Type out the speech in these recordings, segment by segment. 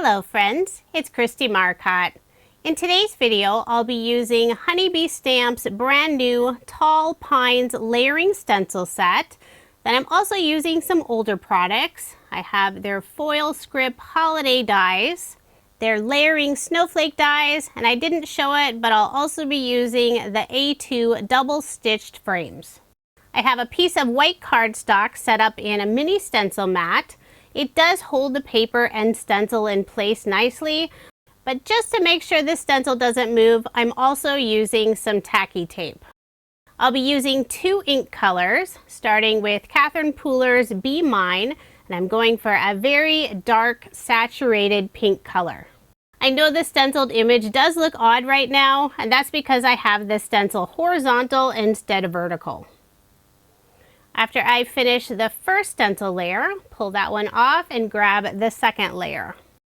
Hello friends, it's Kristie Marcotte. In today's video, I'll be using Honeybee Stamp's brand new Tall Pines layering stencil set. Then I'm also using some older products. I have their foil script holiday dies, their layering snowflake dies, and I didn't show it, but I'll also be using the A2 double stitched frames. I have a piece of white cardstock set up in a mini stencil mat. It does hold the paper and stencil in place nicely, but just to make sure the stencil doesn't move, I'm also using some tacky tape. I'll be using two ink colors, starting with Catherine Pooler's Be Mine, and I'm going for a very dark, saturated pink color. I know the stenciled image does look odd right now, and that's because I have the stencil horizontal instead of vertical. After I finish the first stencil layer, pull that one off and grab the second layer.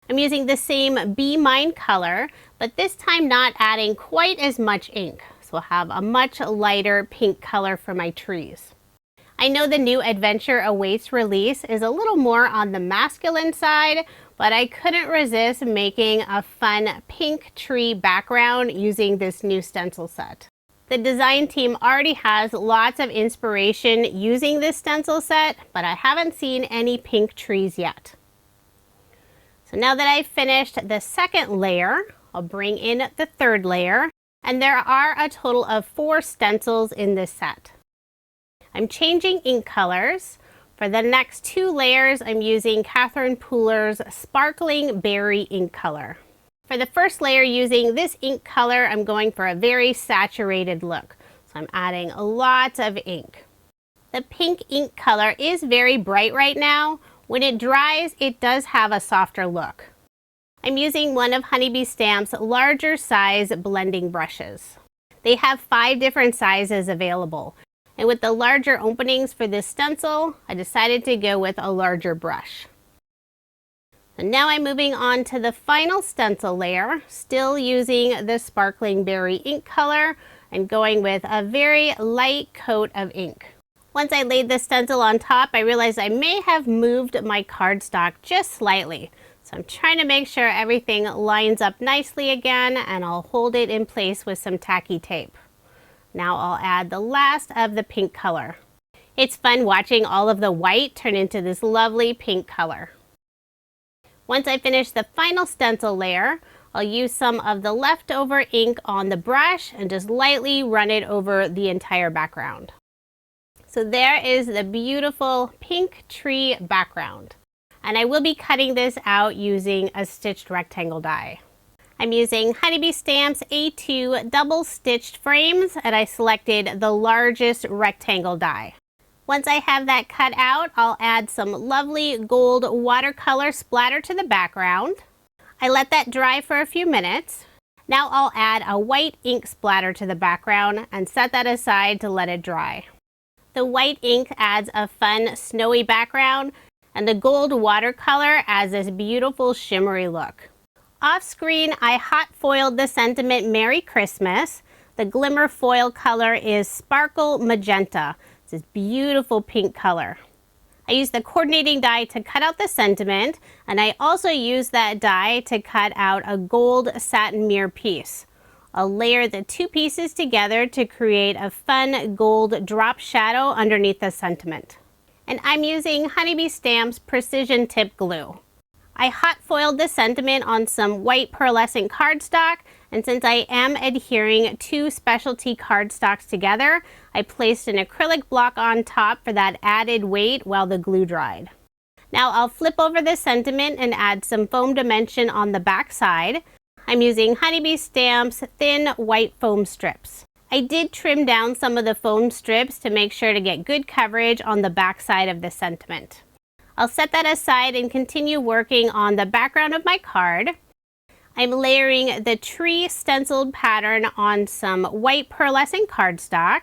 I'm using the same Be Mine color, but this time not adding quite as much ink. So I'll have a much lighter pink color for my trees. I know the new Adventure Awaits release is a little more on the masculine side, but I couldn't resist making a fun pink tree background using this new stencil set. The design team already has lots of inspiration using this stencil set, but I haven't seen any pink trees yet. So now that I've finished the second layer, I'll bring in the third layer, and there are a total of 4 stencils in this set. I'm changing ink colors. For the next 2 layers, I'm using Catherine Pooler's Sparkling Berry ink color. For the first layer using this ink color, I'm going for a very saturated look. So I'm adding a lot of ink. The pink ink color is very bright right now. When it dries, it does have a softer look. I'm using one of Honeybee Stamp's larger size blending brushes. They have 5 different sizes available. And with the larger openings for this stencil, I decided to go with a larger brush. And now I'm moving on to the final stencil layer, still using the Sparkling Berry ink color and going with a very light coat of ink. Once I laid the stencil on top, I realized I may have moved my cardstock just slightly. So I'm trying to make sure everything lines up nicely again, and I'll hold it in place with some tacky tape. Now I'll add the last of the pink color. It's fun watching all of the white turn into this lovely pink color. Once I finish the final stencil layer, I'll use some of the leftover ink on the brush and just lightly run it over the entire background. So there is the beautiful pink tree background. And I will be cutting this out using a stitched rectangle die. I'm using Honeybee Stamp's A2 double stitched frames, and I selected the largest rectangle die. Once I have that cut out, I'll add some lovely gold watercolor splatter to the background. I let that dry for a few minutes. Now I'll add a white ink splatter to the background and set that aside to let it dry. The white ink adds a fun snowy background, and the gold watercolor adds this beautiful shimmery look. Off screen, I hot foiled the sentiment Merry Christmas. The Glimmer foil color is Sparkle Magenta. This beautiful pink color. I used the coordinating die to cut out the sentiment, and I also used that die to cut out a gold satin mirror piece. I'll layer the 2 pieces together to create a fun gold drop shadow underneath the sentiment. And I'm using Honeybee Stamp's Precision Tip Glue. I hot foiled the sentiment on some white pearlescent cardstock, and since I am adhering 2 specialty cardstocks together, I placed an acrylic block on top for that added weight while the glue dried. Now I'll flip over the sentiment and add some foam dimension on the back side. I'm using Honeybee Stamp's thin white foam strips. I did trim down some of the foam strips to make sure to get good coverage on the back side of the sentiment. I'll set that aside and continue working on the background of my card. I'm layering the tree stenciled pattern on some white pearlescent cardstock.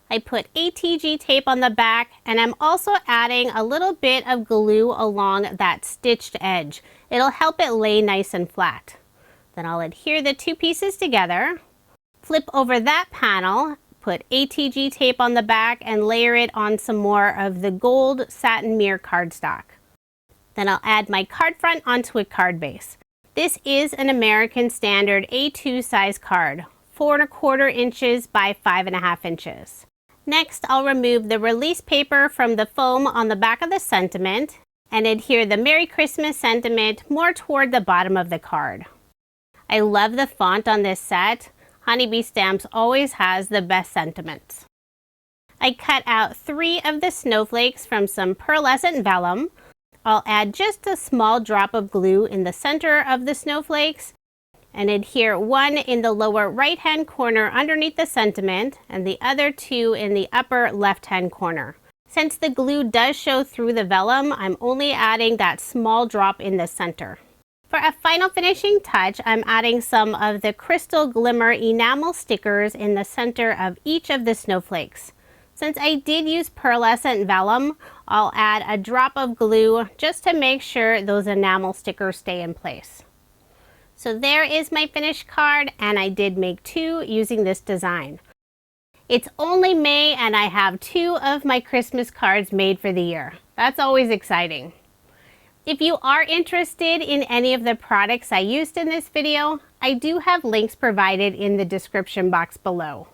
I put ATG tape on the back, and I'm also adding a little bit of glue along that stitched edge. It'll help it lay nice and flat. Then I'll adhere the 2 pieces together, flip over that panel, put ATG tape on the back, and layer it on some more of the gold satin mirror cardstock. Then I'll add my card front onto a card base. This is an American Standard A2 size card, 4¼ inches by 5½ inches. Next, I'll remove the release paper from the foam on the back of the sentiment and adhere the Merry Christmas sentiment more toward the bottom of the card. I love the font on this set. Honeybee Stamps always has the best sentiments. I cut out 3 of the snowflakes from some pearlescent vellum. I'll add just a small drop of glue in the center of the snowflakes and adhere 1 in the lower right-hand corner underneath the sentiment and the other 2 in the upper left-hand corner. Since the glue does show through the vellum, I'm only adding that small drop in the center. For a final finishing touch, I'm adding some of the Crystal Glimmer enamel stickers in the center of each of the snowflakes. Since I did use pearlescent vellum, I'll add a drop of glue just to make sure those enamel stickers stay in place. So there is my finished card, and I did make 2 using this design. It's only May and I have 2 of my Christmas cards made for the year. That's always exciting. If you are interested in any of the products I used in this video, I do have links provided in the description box below.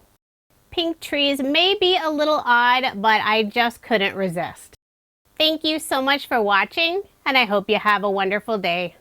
Pink trees may be a little odd, but I just couldn't resist. Thank you so much for watching, and I hope you have a wonderful day.